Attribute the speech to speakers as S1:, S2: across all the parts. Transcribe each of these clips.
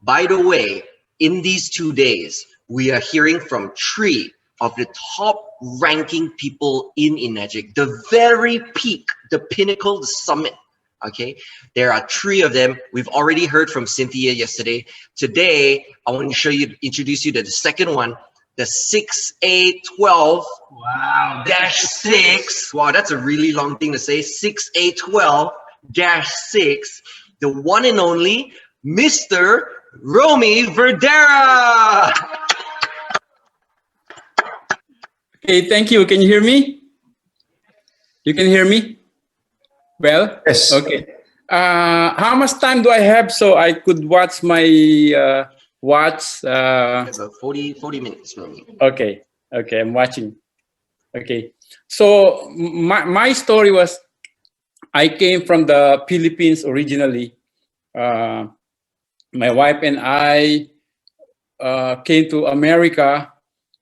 S1: By the way, in these 2 days, we are hearing from 3 of the top ranking people in ENAGIC, the very peak, the pinnacle, the summit. Okay, there are 3 of them. We've already heard from Cynthia yesterday. Today, I want to introduce you to the second one, the 6A12 -6. Wow, that's a really long thing to say. 6A12-6, the one and only Mr. Romi Verdera.
S2: Okay, thank you. Can you hear me? You can hear me? Well,
S3: yes.
S2: Okay. How much time do I have so I could watch my watch?
S1: About 40 minutes, Romi.
S2: Okay, I'm watching. Okay, so my story was, I came from the Philippines originally. My wife and I came to America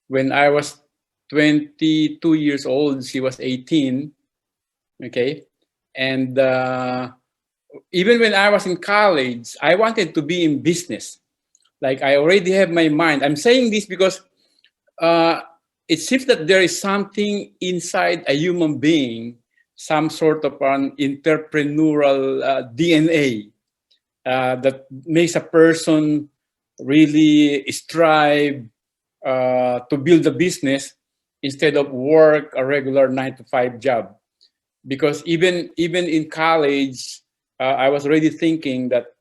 S2: when I was 22 years old. She was 18. Okay, and even when I was in college, I wanted to be in business. Like, I already have my mind. I'm saying this because it seems that there is something inside a human being, some sort of an entrepreneurial DNA that makes a person really strive to build a business instead of work a regular 9-to-5 job. Because even in college, I was already thinking that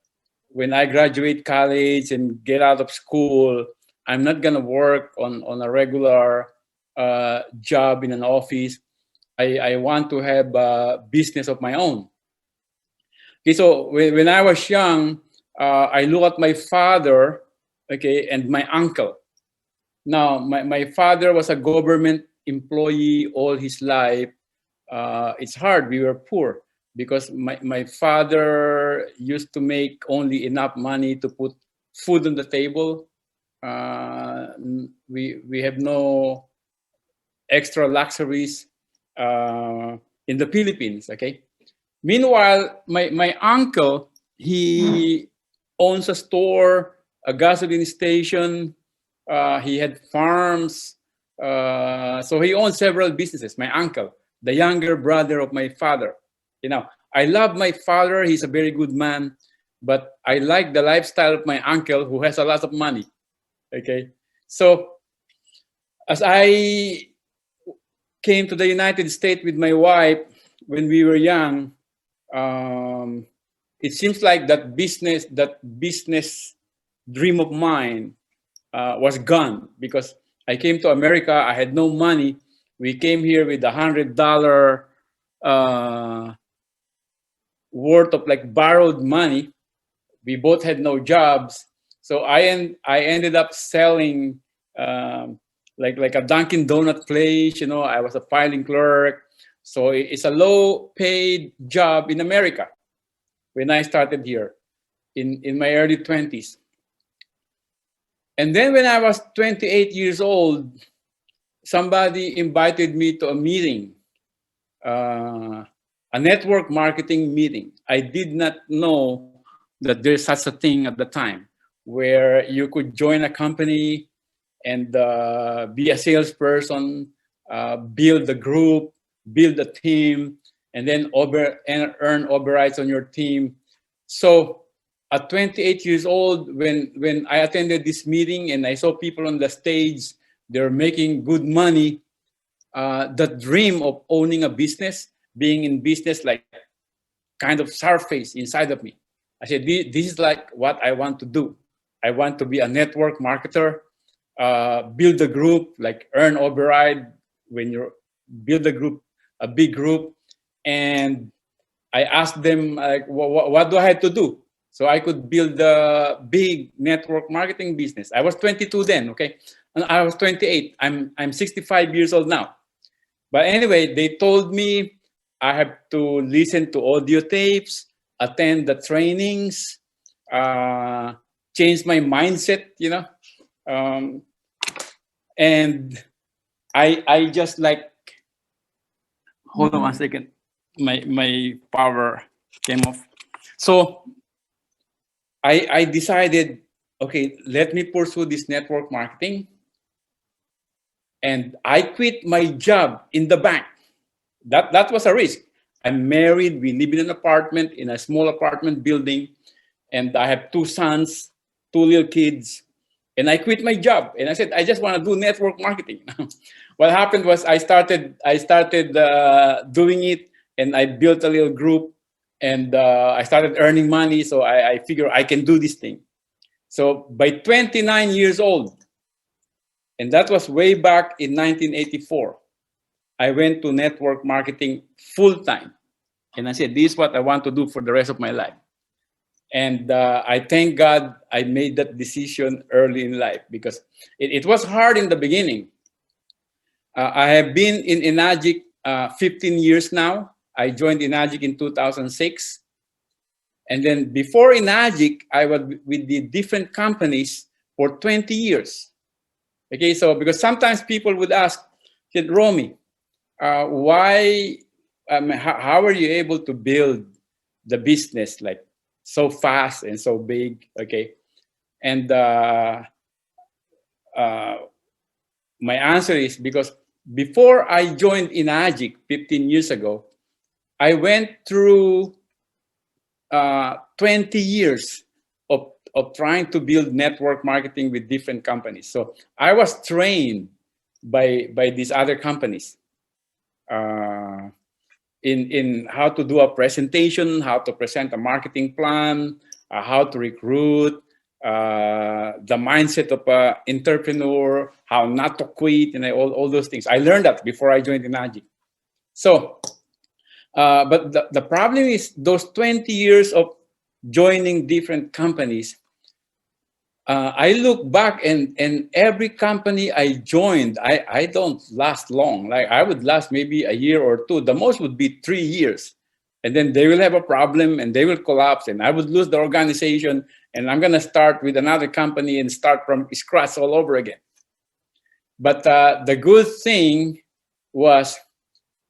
S2: when I graduate college and get out of school, I'm not gonna work on a regular job in an office. I want to have a business of my own. Okay, so when I was young, I look at my father, okay, and my uncle. Now, my father was a government employee all his life. It's hard, we were poor, because my father used to make only enough money to put food on the table. We have no extra luxuries in the Philippines, okay? Meanwhile, my uncle, he owns a store, a gasoline station, he had farms, so he owns several businesses, my uncle, the younger brother of my father. You know, I love my father, he's a very good man, but I like the lifestyle of my uncle who has a lot of money, okay? So, as I came to the United States with my wife when we were young, it seems like that business dream of mine was gone, because I came to America, I had no money. We came here with $100 worth of like borrowed money. We both had no jobs, so I ended up selling like a Dunkin' Donut place. You know, I was a filing clerk, so it's a low-paid job in America when I started here in my early 20s. And then when I was 28 years old, somebody invited me to a meeting, a network marketing meeting. I did not know that there's such a thing at the time, where you could join a company and be a salesperson, build a group, build a team, and then earn overrides on your team. So at 28 years old, when I attended this meeting and I saw people on the stage, they're making good money, the dream of owning a business, being in business, like kind of surfaced inside of me. I said, this is like what I want to do. I want to be a network marketer, build a group, like earn override when you build a group, a big group. And I asked them, like, what do I have to do so I could build a big network marketing business? I was 22 then, okay? And I was 28. I'm 65 years old now. But anyway, they told me I have to listen to audio tapes, attend the trainings, change my mindset, you know. And I just like, hold on one second. My power came off. So I decided okay, let me pursue this network marketing. And I quit my job in the bank. That was a risk. I'm married. We live in an apartment, in a small apartment building. And I have 2 sons, 2 little kids. And I quit my job. And I said, I just want to do network marketing. What happened was I started doing it, and I built a little group, and I started earning money. So I figured I can do this thing. So by 29 years old, and that was way back in 1984, I went to network marketing full time. And I said, this is what I want to do for the rest of my life. And I thank God I made that decision early in life, because it was hard in the beginning. I have been in ENAGIC 15 years now. I joined ENAGIC in 2006. And then before ENAGIC, I was with the different companies for 20 years. Okay, so because sometimes people would ask, said, Romi, why, how are you able to build the business like so fast and so big? Okay, and my answer is because before I joined ENAGIC 15 years ago, I went through 20 years of trying to build network marketing with different companies. So I was trained by these other companies in how to do a presentation, how to present a marketing plan, how to recruit, the mindset of an entrepreneur, how not to quit, and all those things. I learned that before I joined ENAGIC. So, but the problem is those 20 years of joining different companies, I look back and every company I joined, I don't last long. Like I would last maybe a year or two. The most would be 3 years. And then they will have a problem and they will collapse and I would lose the organization and I'm going to start with another company and start from scratch all over again. But the good thing was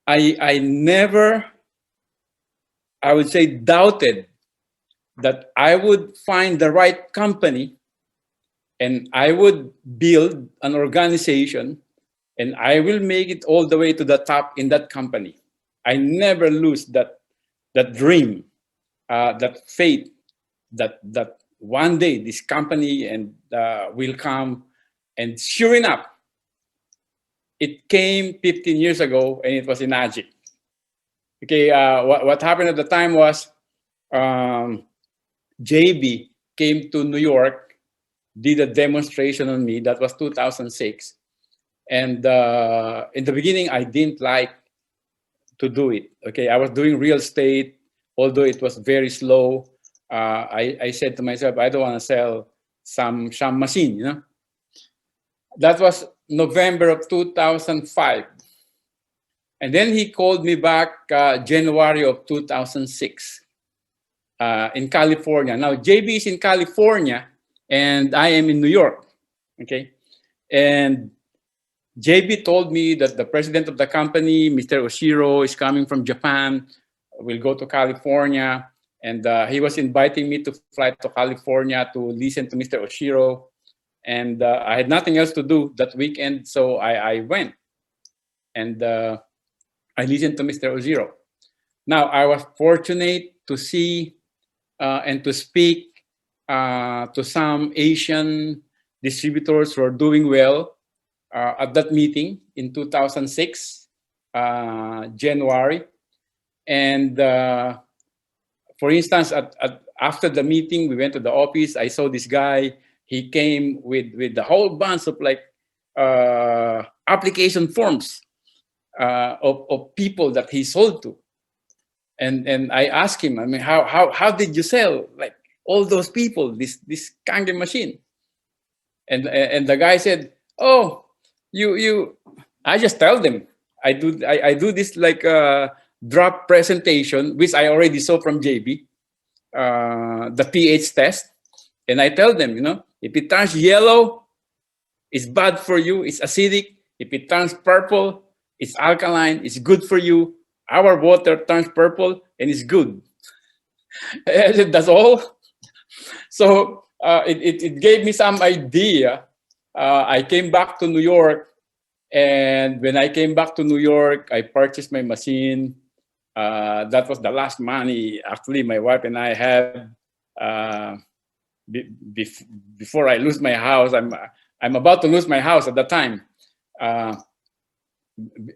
S2: I never, I would say, doubted that I would find the right company and I would build an organization and I will make it all the way to the top in that company. I never lose that dream, that faith that one day this company and will come. And sure enough, it came 15 years ago and it was ENAGIC. Okay, what happened at the time was JB came to New York, did a demonstration on me. That was 2006. And in the beginning, I didn't like to do it. Okay, I was doing real estate, although it was very slow. I said to myself, I don't want to sell some machine, you know. That was November of 2005. And then he called me back January of 2006 in California. Now, JB is in California, and I am in New York, okay? And JB told me that the president of the company, Mr. Oshiro, is coming from Japan, will go to California, and he was inviting me to fly to California to listen to Mr. Oshiro, and I had nothing else to do that weekend, so I went, and I listened to Mr. Oshiro. Now, I was fortunate to see and to speak to some Asian distributors who are doing well at that meeting in 2006, January. And for instance, after the meeting, we went to the office. I saw this guy. He came with the whole bunch of like application forms of people that he sold to. And I asked him, I mean, how did you sell like all those people this Kangen machine? And the guy said, oh, you I just tell them I do this like drop presentation, which I already saw from JB, the pH test, and I tell them, you know, if it turns yellow, it's bad for you, it's acidic. If it turns purple, it's alkaline, it's good for you. Our water turns purple and it's good. I said, that's all. So it gave me some idea. I came back to New York, and when I came back to New York, I purchased my machine. That was the last money actually my wife and I had before I lose my house. I'm about to lose my house at the time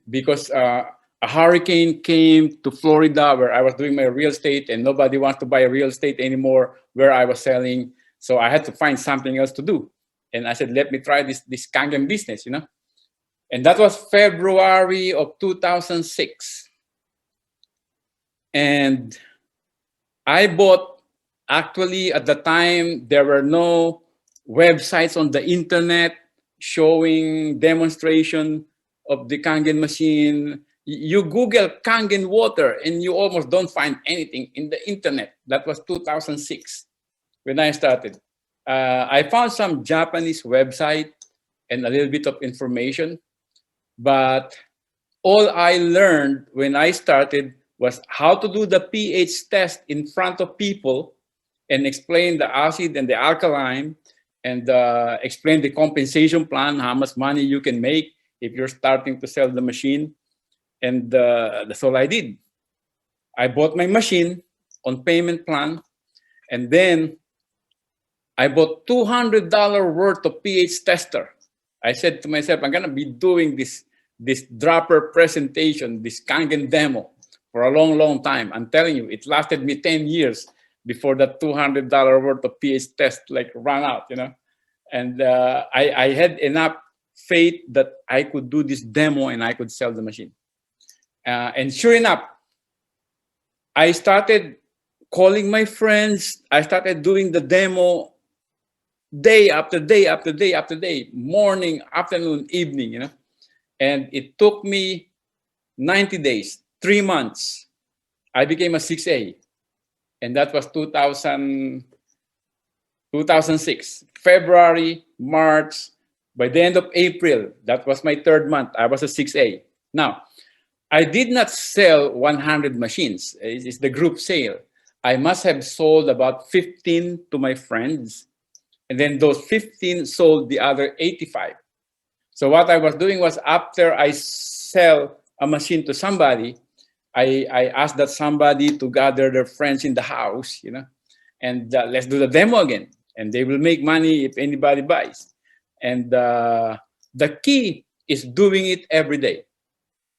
S2: because a hurricane came to Florida where I was doing my real estate, and nobody wants to buy real estate anymore where I was selling. So I had to find something else to do. And I said, let me try this Kangen business, you know. And that was February of 2006. And I bought, actually at the time, there were no websites on the internet showing demonstration of the Kangen machine. You Google Kangen water and you almost don't find anything in the internet. That was 2006 when I started. I found some Japanese website and a little bit of information, but all I learned when I started was how to do the pH test in front of people and explain the acid and the alkaline and explain the compensation plan, how much money you can make if you're starting to sell the machine. And that's all I did. I bought my machine on payment plan, and then I bought $200 worth of pH tester. I said to myself, I'm gonna be doing this dropper presentation, this Kangen demo for a long, long time. I'm telling you, it lasted me 10 years before that $200 worth of pH test like ran out, you know. And I had enough faith that I could do this demo and I could sell the machine. And sure enough, I started calling my friends. I started doing the demo day after day after day after day, morning, afternoon, evening, you know. And it took me 90 days, 3 months. I became a 6A. And that was 2006, February, March. By the end of April, that was my 3rd month, I was a 6A. Now, I did not sell 100 machines. It's the group sale. I must have sold about 15 to my friends. And then those 15 sold the other 85. So what I was doing was, after I sell a machine to somebody, I asked that somebody to gather their friends in the house, you know, and let's do the demo again. And they will make money if anybody buys. And the key is doing it every day.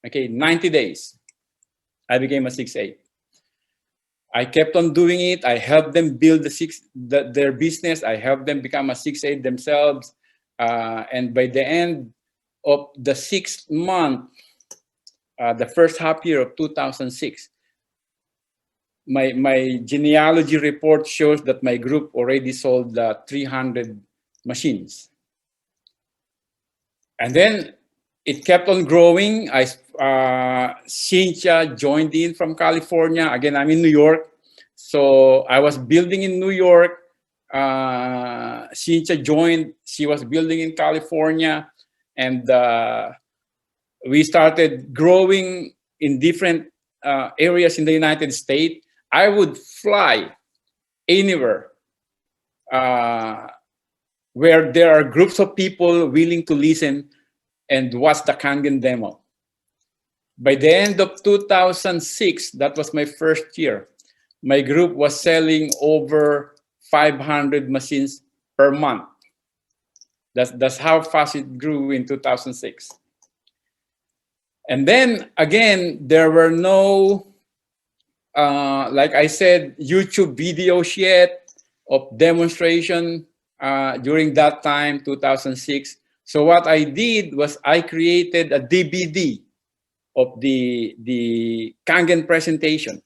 S2: Okay, 90 days. I became a 6A. I kept on doing it. I helped them build their business. I helped them become a 6A themselves. And by the end of the 6th month, the first half year of 2006, my genealogy report shows that my group already sold 300 machines. And then it kept on growing. Cynthia joined in from California. Again, I'm in New York. So I was building in New York. Cynthia joined. She was building in California. And we started growing in different areas in the United States. I would fly anywhere where there are groups of people willing to listen and watch the Kangen demo. By the end of 2006, that was my first year, my group was selling over 500 machines per month. That's how fast it grew in 2006. And then again, there were no, like I said, YouTube videos yet of demonstration during that time, 2006. So what I did was I created a DVD of the Kangen presentation.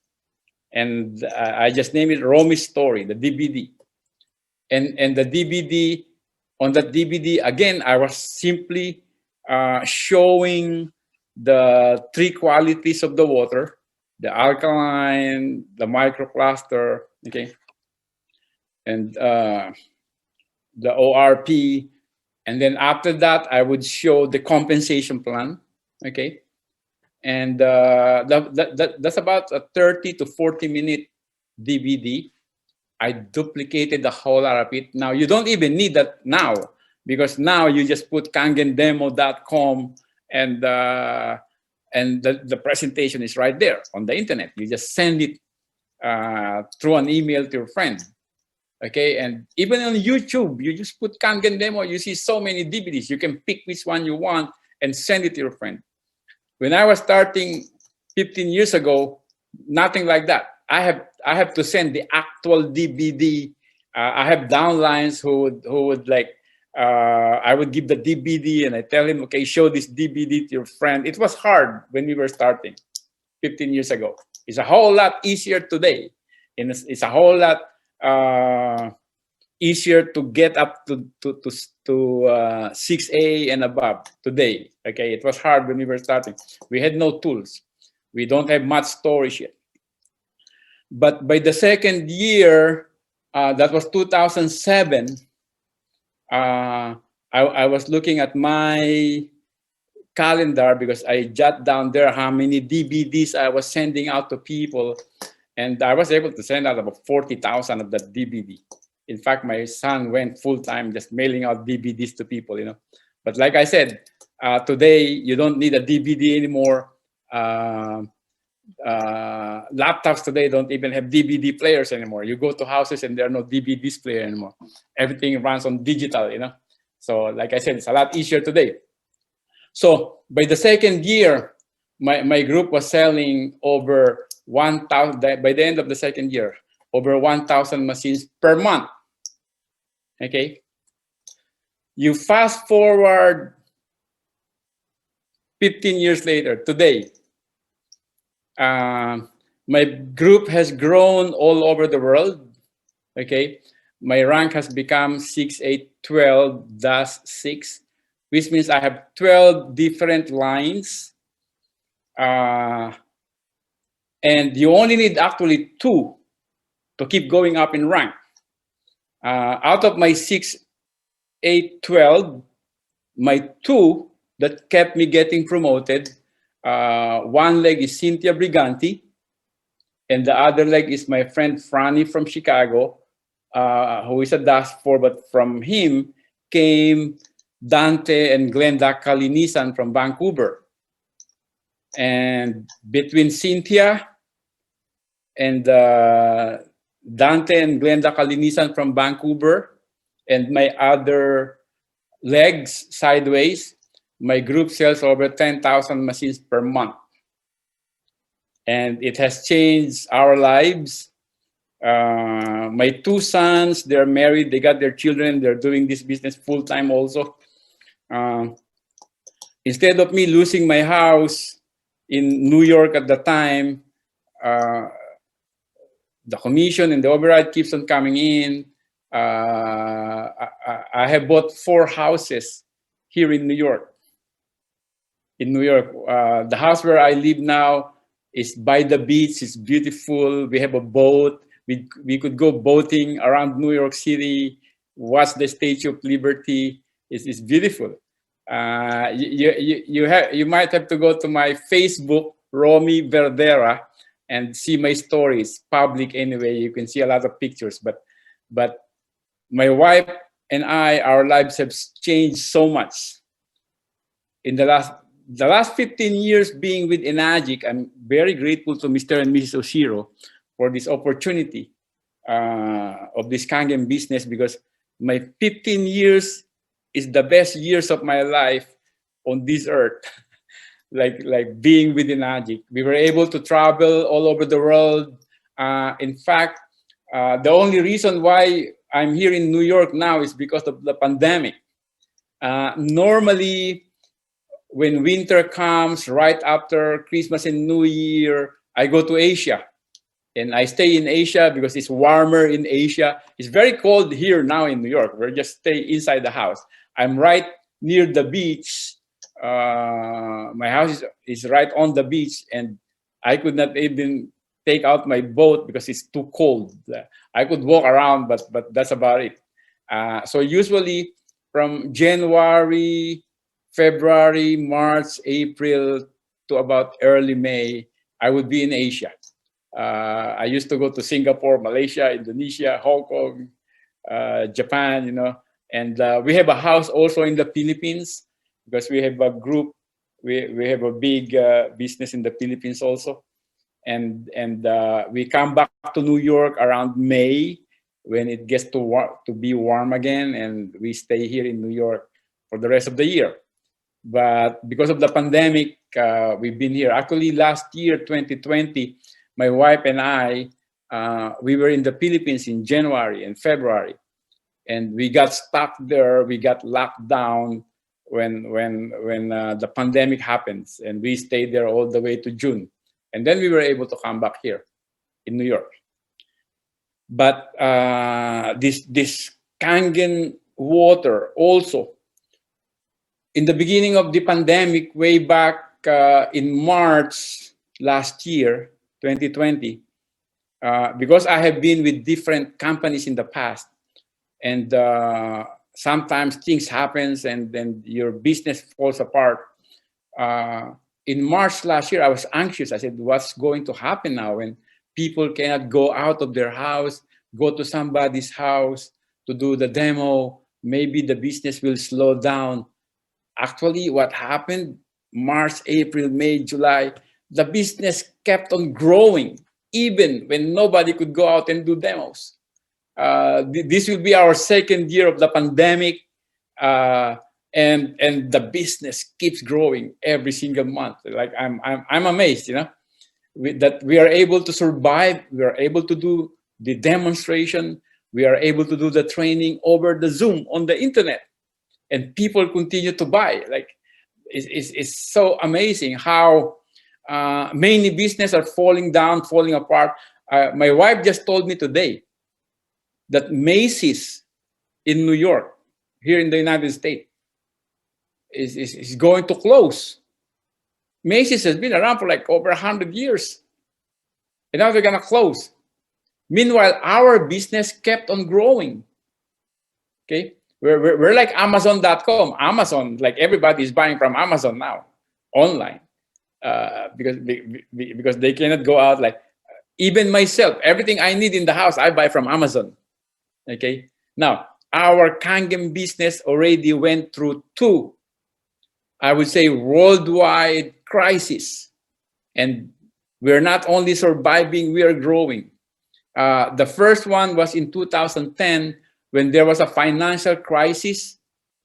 S2: And I just named it Romi's Story, the DVD. And the DVD, on that DVD, again, I was simply showing the 3 qualities of the water: the alkaline, the microcluster, okay, and the ORP. And then after that, I would show the compensation plan, okay? And that's about a 30 to 40 minute DVD. I duplicated the whole lot of it. Now you don't even need that now, because now you just put kangendemo.com and the presentation is right there on the internet. You just send it through an email to your friend. Okay, and even on YouTube, you just put Kangen demo, you see so many DVDs. You can pick which one you want and send it to your friend. When I was starting 15 years ago, nothing like that. I have to send the actual DVD. I have downlines who would like, I would give the DVD and I tell him, okay, show this DVD to your friend. It was hard when we were starting 15 years ago. It's a whole lot easier today. And it's a whole lot easier to get up to 6A and above today. Okay, it was hard when we were starting. We had no tools. We don't have much storage yet. But by the second year, that was 2007, I was looking at my calendar because I jot down there how many DVDs I was sending out to people. And I was able to send out about 40,000 of that DVD. In fact, my son went full-time just mailing out DVDs to people, you know. But like I said, today you don't need a DVD anymore. Laptops today don't even have DVD players anymore. You go to houses and there are no DVD player anymore. Everything runs on digital, you know. So like I said, it's a lot easier today. So by the second year, my group was selling over 1,000, by the end of the second year, over 1,000 machines per month. Okay. You fast forward 15 years later, today, my group has grown all over the world. Okay. My rank has become 6A12-6, which means I have 12 different lines. And you only need actually 2 to keep going up in rank. Out of my 6A12, my 2 that kept me getting promoted, one leg is Cynthia Briganti, and the other leg is my friend Franny from Chicago, who is a Dash 4, but from him came Dante and Glenda Kalinisan from Vancouver. And between Cynthia and Dante and Glenda Kalinisan from Vancouver and my other legs sideways, my group sells over 10,000 machines per month. And it has changed our lives. My 2 sons, they're married, they got their children, they're doing this business full-time also. Instead of me losing my house in New York at the time, the commission and the override keeps on coming in. I have bought 4 houses here in New York. In New York, the house where I live now is by the beach. It's beautiful. We have a boat. We could go boating around New York City, watch the Statue of Liberty. It's beautiful. You might have to go to my Facebook, Romi Verdera, and see my stories. Public anyway. You can see a lot of pictures. But my wife and I, our lives have changed so much. In the last 15 years being with ENAGIC, I'm very grateful to Mr. and Mrs. Oshiro for this opportunity of this Kangen business, because my 15 years is the best years of my life on this earth. like being with ENAGIC. We were able to travel all over the world. In fact, the only reason why I'm here in New York now is because of the pandemic. Normally, when winter comes, right after Christmas and New Year, I go to Asia. And I stay in Asia because it's warmer in Asia. It's very cold here now in New York. We just stay inside the house. I'm right near the beach. My house is right on the beach, and I could not even take out my boat because it's too cold. I could walk around, but that's about it. So usually from January, February, March, April to about early May, I would be in Asia. I used to go to Singapore, Malaysia, Indonesia, Hong Kong, Japan, and we have a house also in the Philippines because we have a group. We have a big business in the Philippines also, and we come back to New York around May when it gets to be warm again, and we stay here in New York for the rest of the year. But because of the pandemic, we've been here. Actually, last year, 2020, my wife and I, we were in the Philippines in January and February, and we got stuck there. We got locked down when the pandemic happens, and we stayed there all the way to June, and then we were able to come back here in New York. But this Kangen water also, in the beginning of the pandemic, way back in March last year, 2020, because I have been with different companies in the past, and sometimes things happens and then your business falls apart. In March last year, I was anxious. I said, what's going to happen now when people cannot go out of their house, go to somebody's house to do the demo? Maybe the business will slow down. Actually, what happened, March, April, May, July, the business kept on growing, even when nobody could go out and do demos. This will be our second year of the pandemic, and the business keeps growing every single month. Like I'm amazed, that we are able to survive. We are able to do the demonstration. We are able to do the training over the Zoom on the internet. And people continue to buy. Like it's so amazing how many businesses are falling down, falling apart. My wife just told me today that Macy's in New York, here in the United States, is going to close. Macy's has been around for like over 100 years, and now they're gonna close. Meanwhile, our business kept on growing. Okay. We're like Amazon.com. Amazon, like everybody is buying from Amazon now, online, because they cannot go out. Like even myself, everything I need in the house, I buy from Amazon. Okay. Now our Kangen business already went through two, I would say, worldwide crisis, and we're not only surviving, we are growing. The first one was in 2010. When there was a financial crisis,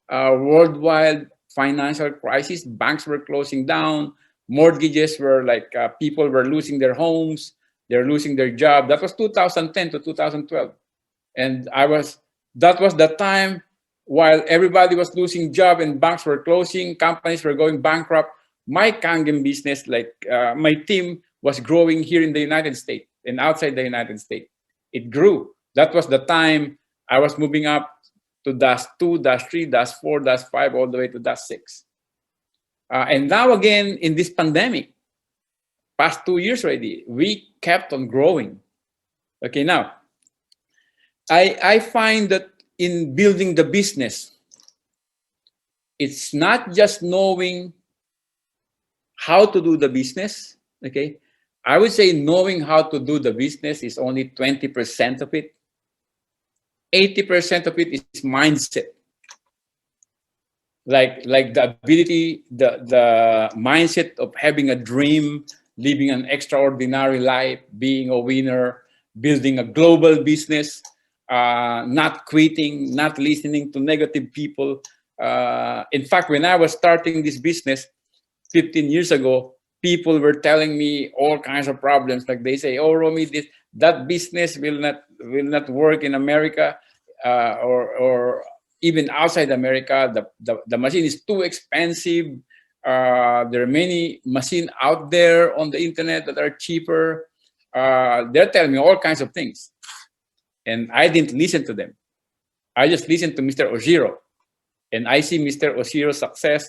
S2: worldwide financial crisis, banks were closing down, mortgages were like, people were losing their homes, they're losing their job. That was 2010 to 2012. And that was the time while everybody was losing job and banks were closing, companies were going bankrupt. My Kangen business, like my team was growing here in the United States and outside the United States. It grew. That was the time I was moving up to -2, -3, -4, -5, all the way to -6. And now again, in this pandemic, past 2 years already, we kept on growing. Okay, now, I find that in building the business, it's not just knowing how to do the business, okay? I would say knowing how to do the business is only 20% of it. 80% of it is mindset. Like the ability, the mindset of having a dream, living an extraordinary life, being a winner, building a global business, not quitting, not listening to negative people. In fact, when I was starting this business 15 years ago, people were telling me all kinds of problems. Like they say, "Oh, Romi, that business will not work in America, or even outside America. The machine is too expensive. There are many machines out there on the internet that are cheaper." They're telling me all kinds of things, and I didn't listen to them. I just listened to Mr. Ojiro, and I see Mr. Ojiro's success.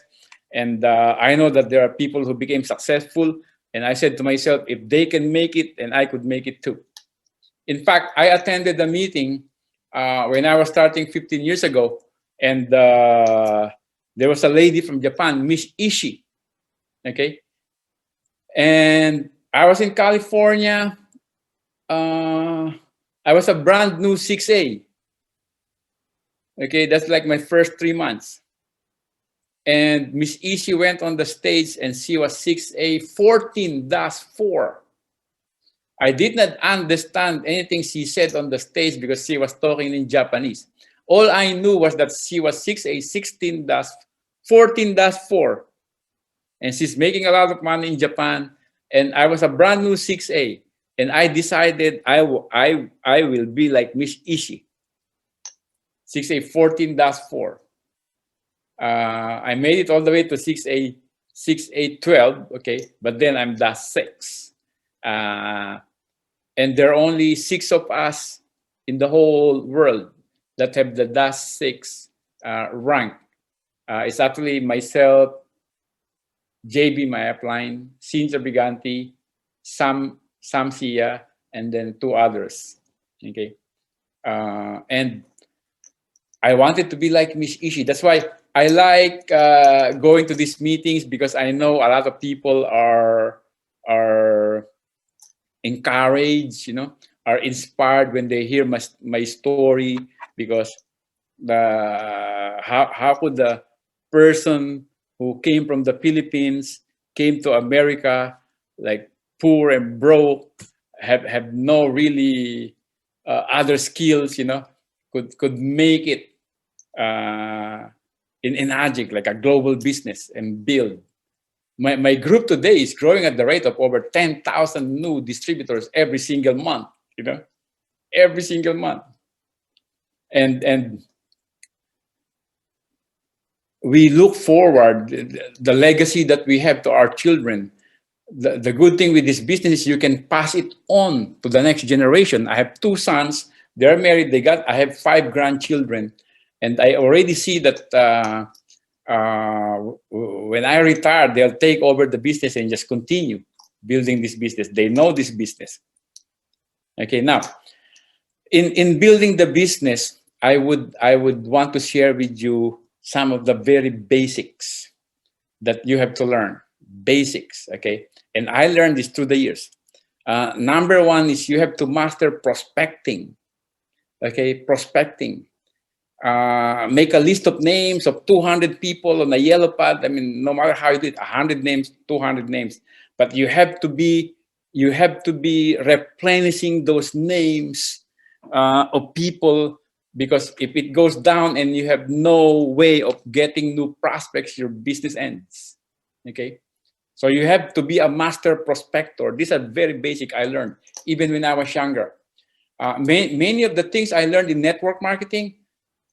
S2: And I know that there are people who became successful. And I said to myself, if they can make it, then I could make it too. In fact, I attended a meeting when I was starting 15 years ago. And there was a lady from Japan, Miss Ishii. Okay. And I was in California. I was a brand new 6A. Okay, that's like my first 3 months. And Miss Ishi went on the stage and she was 6A14-4. I did not understand anything she said on the stage because she was talking in Japanese. All I knew was that she was 6A16-14-4. And she's making a lot of money in Japan. And I was a brand new 6A. And I decided I will be like Miss Ishi, 6A14-4. I made it all the way to 6A12, okay, but then I'm -6. And there are only 6 of us in the whole world that have the -6 rank. It's actually myself, JB my upline, Cynthia Briganti, Sam Sia, and then 2 others. Okay, and I wanted to be like Miss Ishi. That's why I like going to these meetings, because I know a lot of people are encouraged, you know, are inspired when they hear my story, because how could the person who came from the Philippines, came to America, like poor and broke, have no really other skills, you know, could make it in ENAGIC, like a global business, and build. My group today is growing at the rate of over 10,000 new distributors every single month, you know, every single month. And we look forward, the legacy that we have to our children. The good thing with this business is you can pass it on to the next generation. I have 2 sons, they're married, I have 5 grandchildren. And I already see that when I retire, they'll take over the business and just continue building this business. They know this business. Okay, now, in building the business, I would want to share with you some of the very basics that you have to learn. Basics, okay? And I learned this through the years. Number 1 is you have to master prospecting. Okay, prospecting. Make a list of names of 200 people on a yellow pad. I mean, no matter how you do it, 100 names, 200 names, but you have to be replenishing those names of people, because if it goes down and you have no way of getting new prospects, your business ends. Okay, so you have to be a master prospector. These are very basic. I learned even when I was younger. Many of the things I learned in network marketing,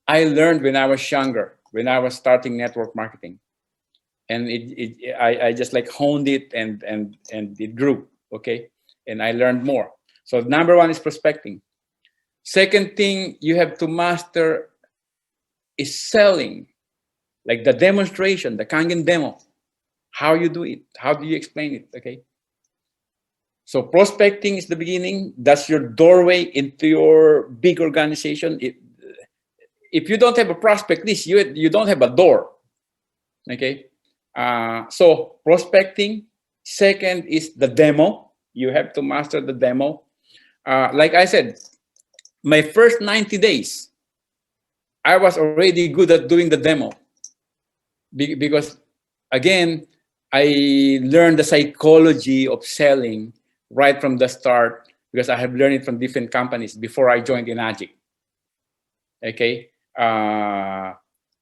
S2: I learned when I was younger, when I was starting network marketing, and I just like honed it and it grew. Okay, and I learned more. So number 1 is prospecting. Second thing you have to master is selling, like the demonstration, the Kangen demo. How you do it? How do you explain it? Okay. So prospecting is the beginning. That's your doorway into your big organization. If you don't have a prospect list, you don't have a door. Okay. So prospecting. Second is the demo. You have to master the demo. Like I said, my first 90 days, I was already good at doing the demo. Because, again, I learned the psychology of selling right from the start, because I have learned it from different companies before I joined ENAGIC. Okay,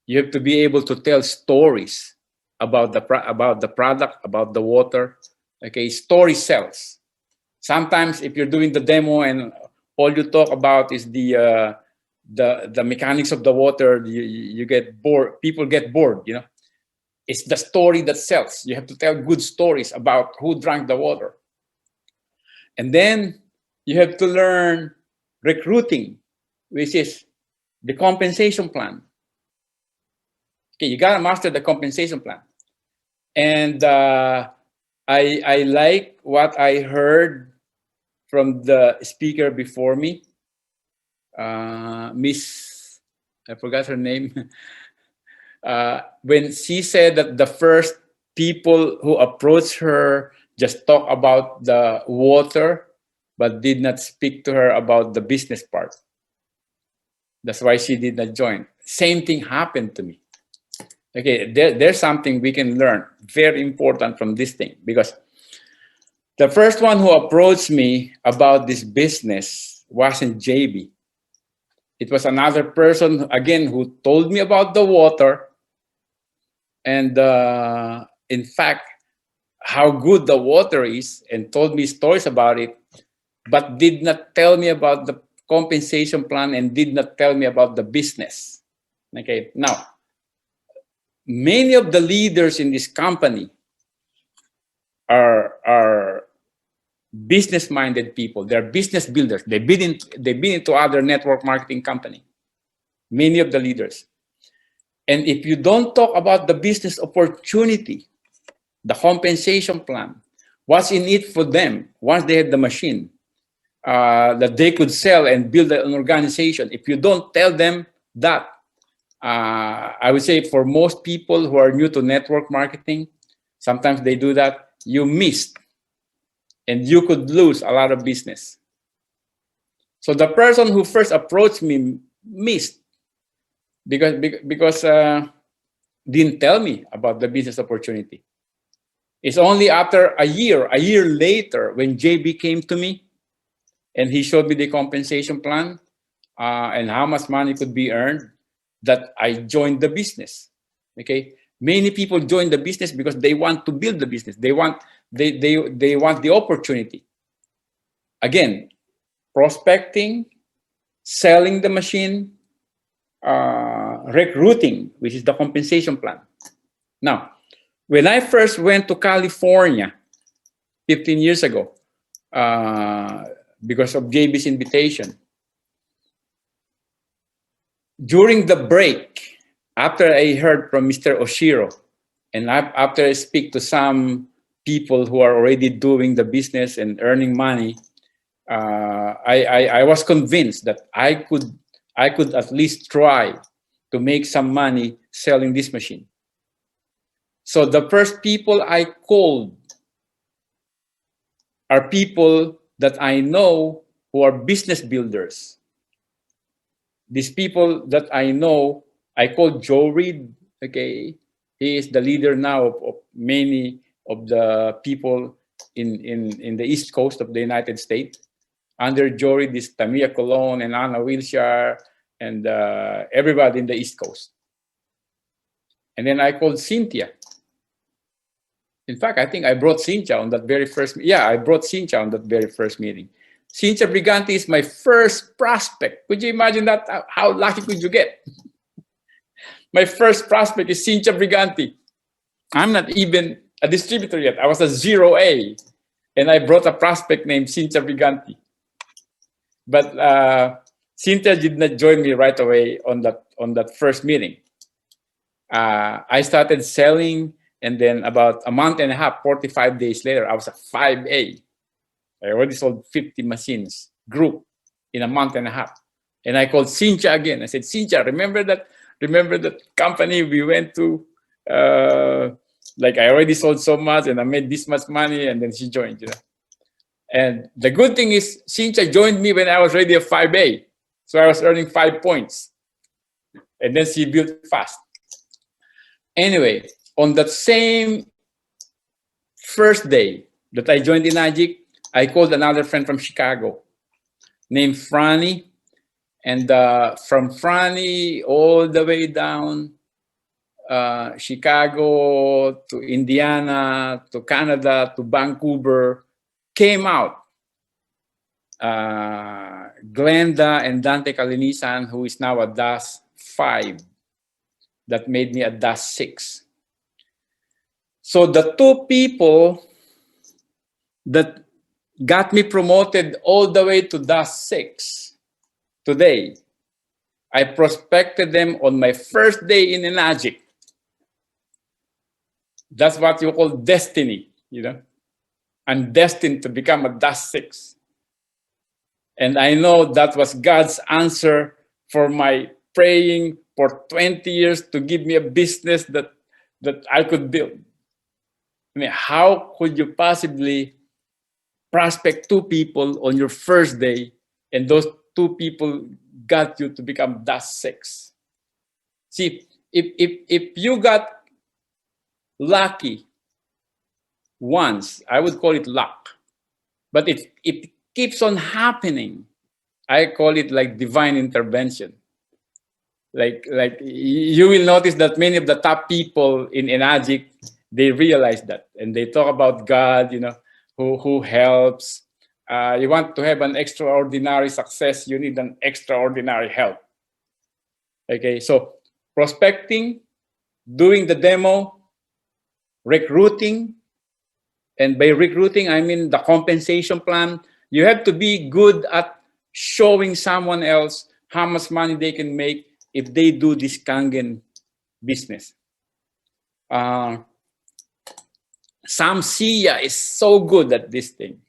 S2: you have to be able to tell stories about the product, about the water. Okay, story sells. Sometimes if you're doing the demo and all you talk about is the mechanics of the water, you get bored. People get bored. You know, it's the story that sells. You have to tell good stories about who drank the water. And then you have to learn recruiting, which is the compensation plan. Okay, you gotta master the compensation plan. And I like what I heard from the speaker before me, Miss, I forgot her name, when she said that the first people who approached her just talk about the water, but did not speak to her about the business part. That's why she did not join. Same thing happened to me. Okay, there's something we can learn, very important from this thing, because the first one who approached me about this business wasn't JB. It was another person, again, who told me about the water and, in fact, how good the water is, and told me stories about it, but did not tell me about the compensation plan and did not tell me about the business. Okay, now, many of the leaders in this company are business-minded people. They're business builders. They've been into other network marketing company. Many of the leaders. And if you don't talk about the business opportunity, the compensation plan, what's in it for them once they have the machine that they could sell and build an organization, if you don't tell them that, I would say for most people who are new to network marketing, sometimes they do that, you missed, and you could lose a lot of business. So the person who first approached me missed because didn't tell me about the business opportunity. It's only after a year later, when JB came to me and he showed me the compensation plan and how much money could be earned, that I joined the business. Okay, many people join the business because they want to build the business. They want the opportunity. Again, prospecting, selling the machine, recruiting, which is the compensation plan. Now, when I first went to California 15 years ago, because of JB's invitation, during the break, after I heard from Mr. Oshiro, and after I speak to some people who are already doing the business and earning money, I was convinced that I could at least try to make some money selling this machine. So the first people I called are people that I know who are business builders. These people that I know, I called Joe Reed. Okay, he is the leader now of many of the people in the East Coast of the United States. Under Joe Reed is Tamia Colon and Anna Wilshire and everybody in the East Coast. And then I called Cynthia. In fact, I think I brought Cynthia on that very first. Yeah, I brought Cynthia on that very first meeting. Cynthia Briganti is my first prospect. Could you imagine that? How lucky could you get? My first prospect is Cynthia Briganti. I'm not even a distributor yet. I was a 0A, and I brought a prospect named Cynthia Briganti. But Cynthia did not join me right away on that first meeting. I started selling, and then about a month and a half, 45 days later, I was a 5A. I already sold 50 machines, group, in a month and a half. And I called Cynthia again. I said, Cynthia, remember that company we went to? Like I already sold so much and I made this much money, and then she joined, you know. And the good thing is Cynthia joined me when I was already a 5A. So I was earning 5 points. And then she built fast. Anyway, on that same first day that I joined ENAGIC, I called another friend from Chicago named Franny. And from Franny all the way down Chicago to Indiana to Canada to Vancouver came out Glenda and Dante Kalinisan, who is now a DAS 5 that made me a DAS 6. So the two people that got me promoted all the way to DAS 6 today, I prospected them on my first day in ENAGIC. That's what you call destiny, you know. I'm destined to become a DAS 6. And I know that was God's answer for my praying for 20 years to give me a business that I could build. I mean, how could you possibly prospect 2 people on your first day, and those 2 people got you to become that 6. See, if you got lucky once, I would call it luck. But if it keeps on happening, I call it like divine intervention. Like you will notice that many of the top people in ENAGIC, they realize that, and they talk about God, you know, who helps. You want to have an extraordinary success, you need an extraordinary help. Okay, so prospecting, doing the demo, recruiting, and by recruiting, I mean the compensation plan. You have to be good at showing someone else how much money they can make if they do this Kangen business. Sam Sia is so good at this thing.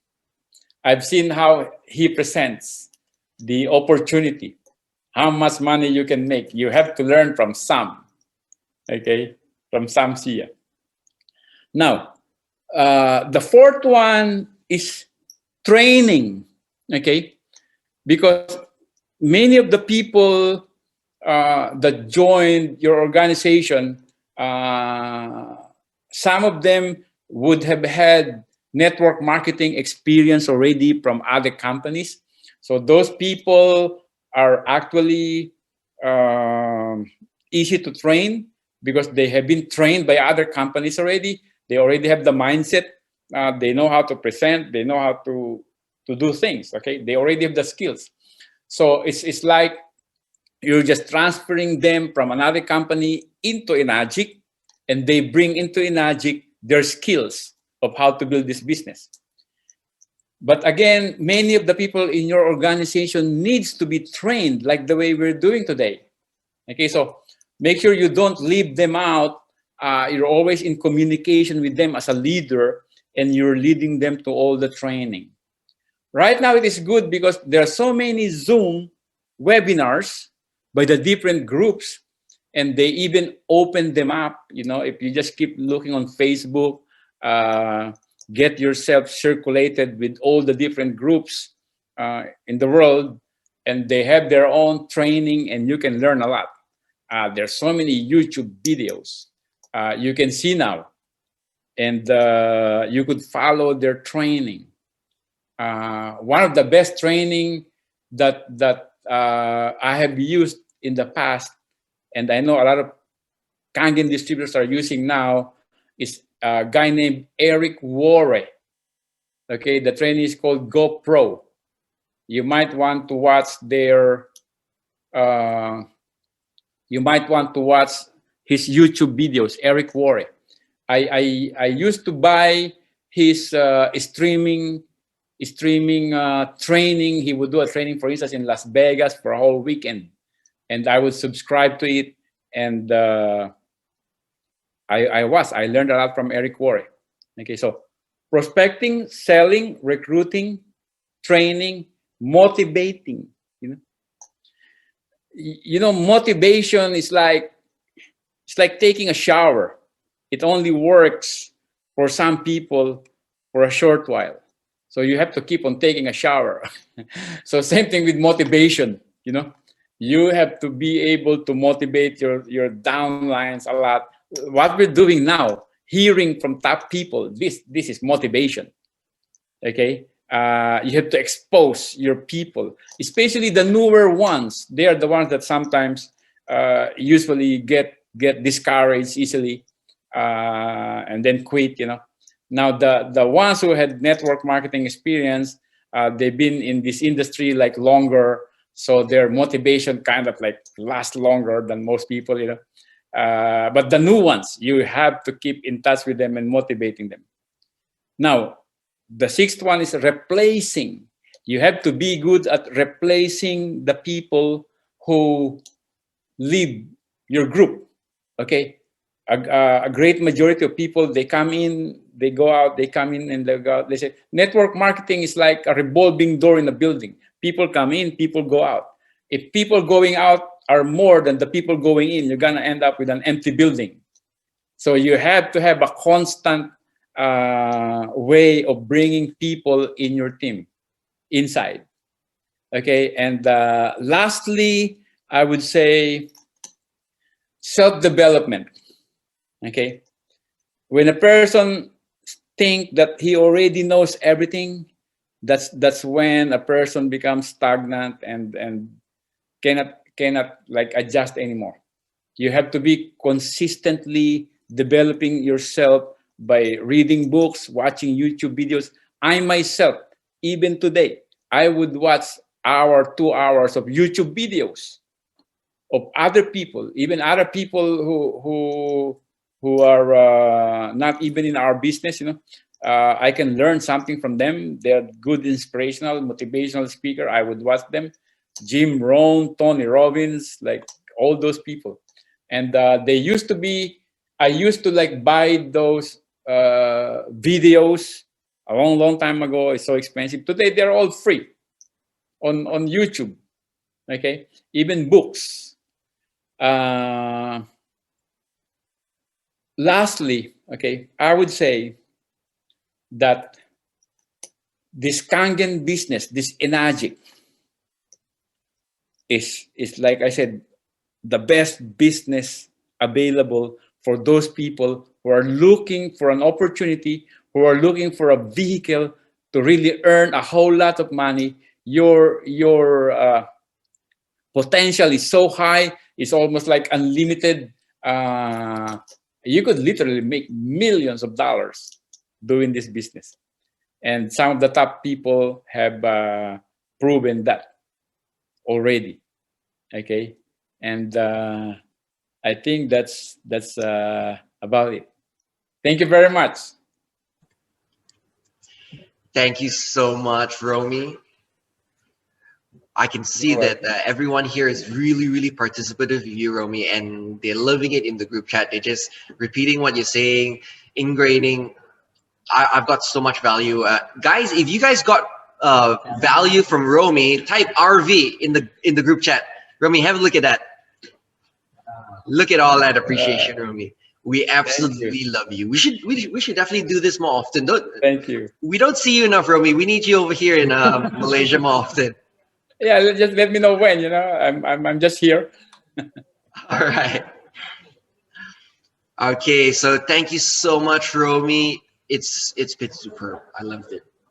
S2: I've seen how he presents the opportunity, how much money you can make. You have to learn from Sam, okay, from Sam Sia. Now, the fourth one is training, okay, because many of the people that joined your organization, some of them would have had network marketing experience already from other companies. So those people are actually easy to train because they have been trained by other companies already. They already have the mindset. They know how to present. They know how to do things, okay? They already have the skills. So it's like you're just transferring them from another company into ENAGIC, and they bring into ENAGIC their skills of how to build this business. But again, many of the people in your organization needs to be trained like the way we're doing today. Okay, so make sure you don't leave them out. You're always in communication with them as a leader, and you're leading them to all the training. Right now, it is good because there are so many Zoom webinars by the different groups, and they even open them up. You know, if you just keep looking on Facebook, get yourself circulated with all the different groups in the world, and they have their own training, and you can learn a lot. There's so many YouTube videos you can see now, and you could follow their training. One of the best training that I have used in the past, and I know a lot of Kangen distributors are using now, is a guy named Eric Worre. Okay, the training is called GoPro. You might want to watch their. You might want to watch his YouTube videos, Eric Worre. I used to buy his streaming training. He would do a training, for instance, in Las Vegas for a whole weekend, and I would subscribe to it. And I learned a lot from Eric Worre. Okay, so prospecting, selling, recruiting, training, motivating. You know, motivation is like, it's like taking a shower. It only works for some people for a short while. So you have to keep on taking a shower. So same thing with motivation, you know. You have to be able to motivate your downlines a lot. What we're doing now, hearing from top people, this is motivation, okay? You have to expose your people, especially the newer ones. They are the ones that sometimes usually get discouraged easily and then quit, you know. Now the ones who had network marketing experience, they've been in this industry like longer, so their motivation kind of like lasts longer than most people, you know. But the new ones, you have to keep in touch with them and motivating them. Now, the sixth one is replacing. You have to be good at replacing the people who leave your group. Okay, a great majority of people, they come in, they go out, they come in and they go out. They say network marketing is like a revolving door in a building. People come in, people go out. If people going out are more than the people going in, you're gonna end up with an empty building. So you have to have a constant way of bringing people in your team inside. Okay, and lastly, I would say self-development. Okay, when a person think that he already knows everything, that's when a person becomes stagnant and cannot like adjust anymore. You have to be consistently developing yourself by reading books, watching YouTube videos. I myself, even today, I would watch hour, 2 hours of YouTube videos of other people, even other people who are not even in our business. You know, I can learn something from them. They're good, inspirational, motivational speaker. I would watch them. Jim Rohn, Tony Robbins, like all those people. And they used to be. I used to like buy those videos a long time ago. It's so expensive. Today they're all free on YouTube. Okay, even books. Lastly, okay, I would say that this Kangen business, this ENAGIC, is like I said, the best business available for those people who are looking for an opportunity, who are looking for a vehicle to really earn a whole lot of money. Your potential is so high, it's almost like unlimited. You could literally make millions of dollars doing this business. And some of the top people have proven that already. Okay. And I think that's about it. Thank you very much.
S1: Thank you so much, Romi. I can see
S2: You're
S1: that
S2: welcome.
S1: everyone here is really, really participative with you, Romi, and they're loving it in the group chat. They're just repeating what you're saying, ingraining. I've got so much value. Guys, if you guys got value from Romi, type RV in the group chat. Romi, have a look at that. Look at all that appreciation, Romi. We absolutely love you. We should definitely do this more often.
S2: Thank you.
S1: We don't see you enough, Romi. We need you over here in Malaysia more often.
S2: Yeah, just let me know when. You know, I'm just here.
S1: All right. Okay, so thank you so much, Romi. It's been superb. I loved it.